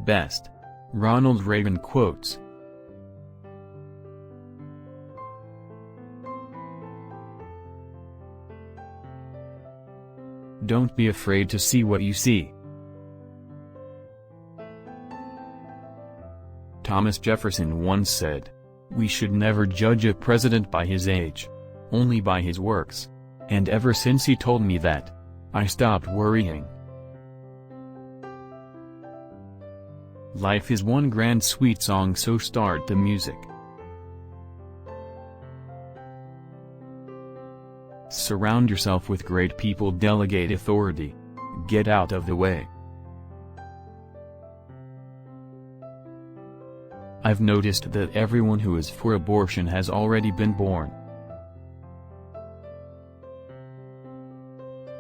best. Ronald Reagan quotes. Don't be afraid to see what you see. Thomas Jefferson once said, "We should never judge a president by his age, only by his works." And ever since he told me that, I stopped worrying. Life is one grand sweet song, so start the music. Surround yourself with great people, delegate authority. Get out of the way. I've noticed that everyone who is for abortion has already been born.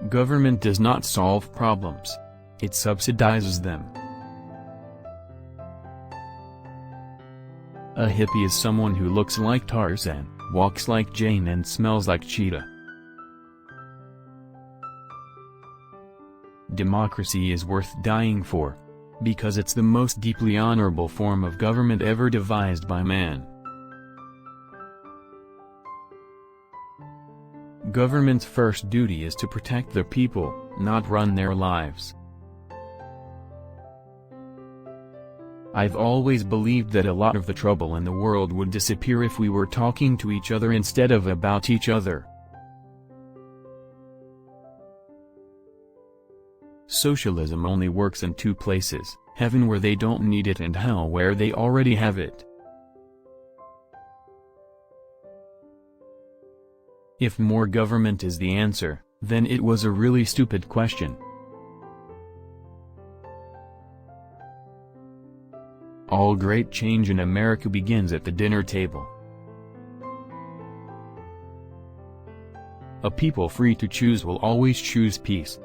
Government does not solve problems. It subsidizes them. A hippie is someone who looks like Tarzan, walks like Jane and smells like Cheetah. Democracy is worth dying for, because it's the most deeply honorable form of government ever devised by man. Government's first duty is to protect the people, not run their lives. I've always believed that a lot of the trouble in the world would disappear if we were talking to each other instead of about each other. Socialism only works in two places: heaven where they don't need it and hell where they already have it. If more government is the answer, then it was a really stupid question. All great change in America begins at the dinner table. A people free to choose will always choose peace.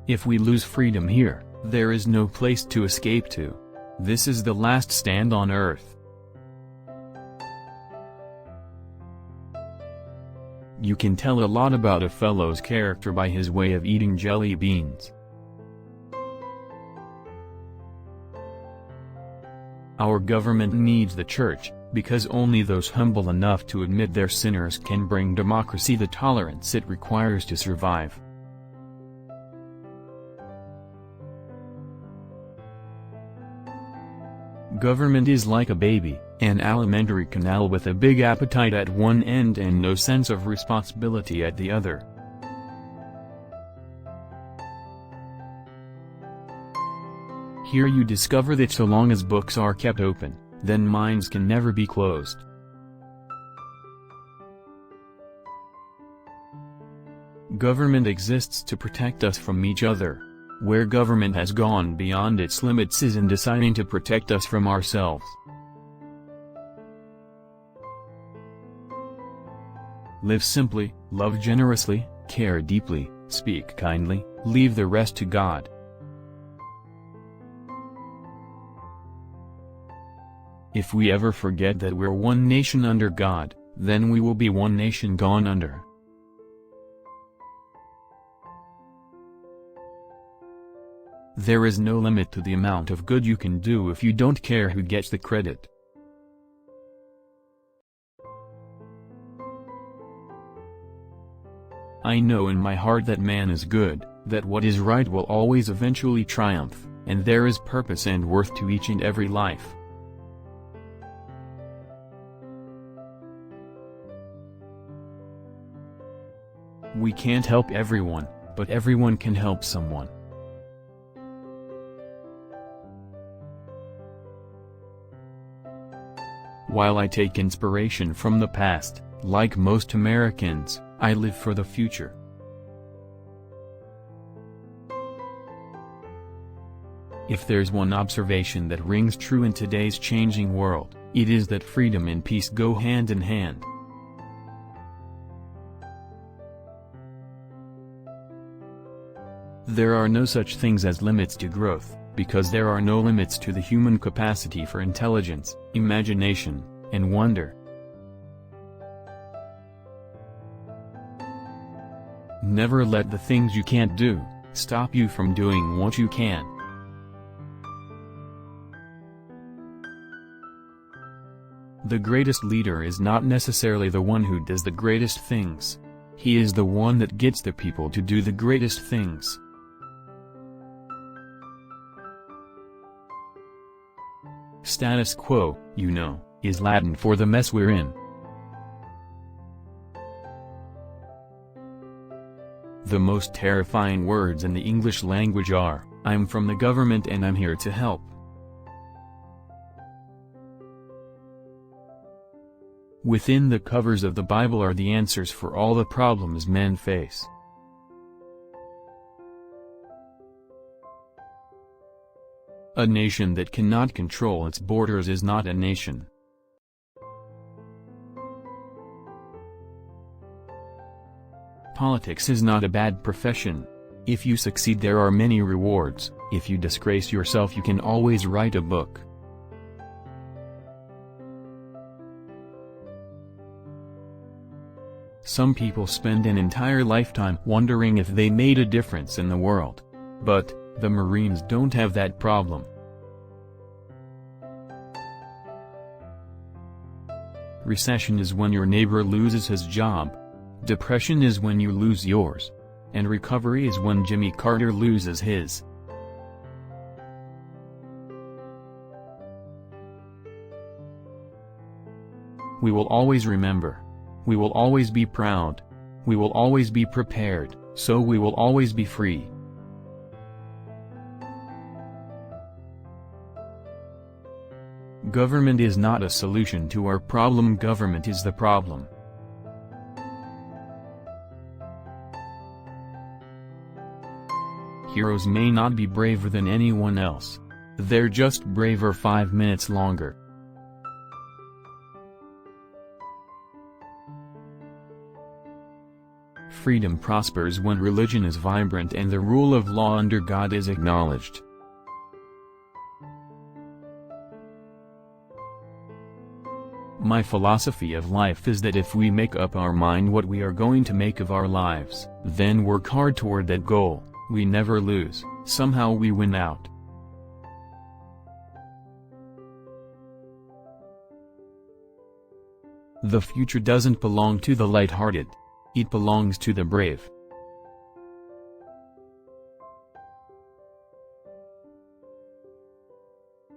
If we lose freedom here, there is no place to escape to. This is the last stand on earth. You can tell a lot about a fellow's character by his way of eating jelly beans. Our government needs the church, because only those humble enough to admit they're sinners can bring democracy the tolerance it requires to survive. Government is like a baby, an alimentary canal with a big appetite at one end and no sense of responsibility at the other. Here you discover that so long as books are kept open, then minds can never be closed. Government exists to protect us from each other. Where government has gone beyond its limits is in deciding to protect us from ourselves. Live simply, love generously, care deeply, speak kindly, leave the rest to God. If we ever forget that we're one nation under God, then we will be one nation gone under. There is no limit to the amount of good you can do if you don't care who gets the credit. I know in my heart that man is good, that what is right will always eventually triumph, and there is purpose and worth to each and every life. We can't help everyone, but everyone can help someone. While I take inspiration from the past, like most Americans, I live for the future. If there's one observation that rings true in today's changing world, it is that freedom and peace go hand in hand. There are no such things as limits to growth, because there are no limits to the human capacity for intelligence, imagination, and wonder. Never let the things you can't do stop you from doing what you can. The greatest leader is not necessarily the one who does the greatest things. He is the one that gets the people to do the greatest things. Status quo, you know, is Latin for the mess we're in. The most terrifying words in the English language are, "I'm from the government and I'm here to help." Within the covers of the Bible are the answers for all the problems men face. A nation that cannot control its borders is not a nation. Politics is not a bad profession. If you succeed, there are many rewards. If you disgrace yourself, you can always write a book. Some people spend an entire lifetime wondering if they made a difference in the world. But the Marines don't have that problem. Recession is when your neighbor loses his job. Depression is when you lose yours. And recovery is when Jimmy Carter loses his. We will always remember. We will always be proud. We will always be prepared, so we will always be free. Government is not a solution to our problem. Government is the problem. Heroes may not be braver than anyone else. They're just braver 5 minutes longer. Freedom prospers when religion is vibrant and the rule of law under God is acknowledged. My philosophy of life is that if we make up our mind what we are going to make of our lives, then work hard toward that goal, we never lose, somehow we win out. The future doesn't belong to the light-hearted. It belongs to the brave.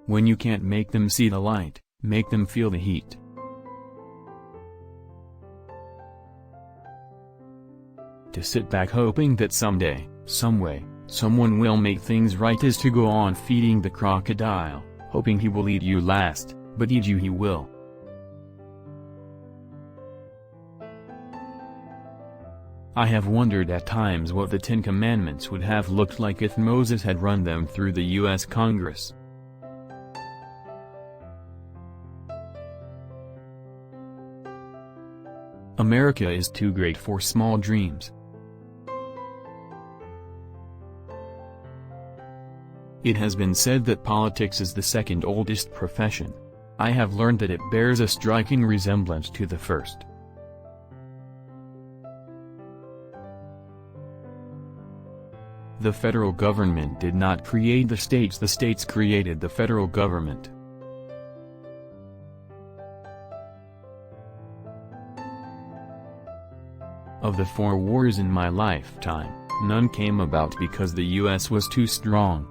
When you can't make them see the light, make them feel the heat. To sit back hoping that someday, someway, someone will make things right is to go on feeding the crocodile, hoping he will eat you last, but eat you he will. I have wondered at times what the Ten Commandments would have looked like if Moses had run them through the U.S. Congress. America is too great for small dreams. It has been said that politics is the second oldest profession. I have learned that it bears a striking resemblance to the first. The federal government did not create the states created the federal government. Of the 4 wars in my lifetime, none came about because the U.S. was too strong.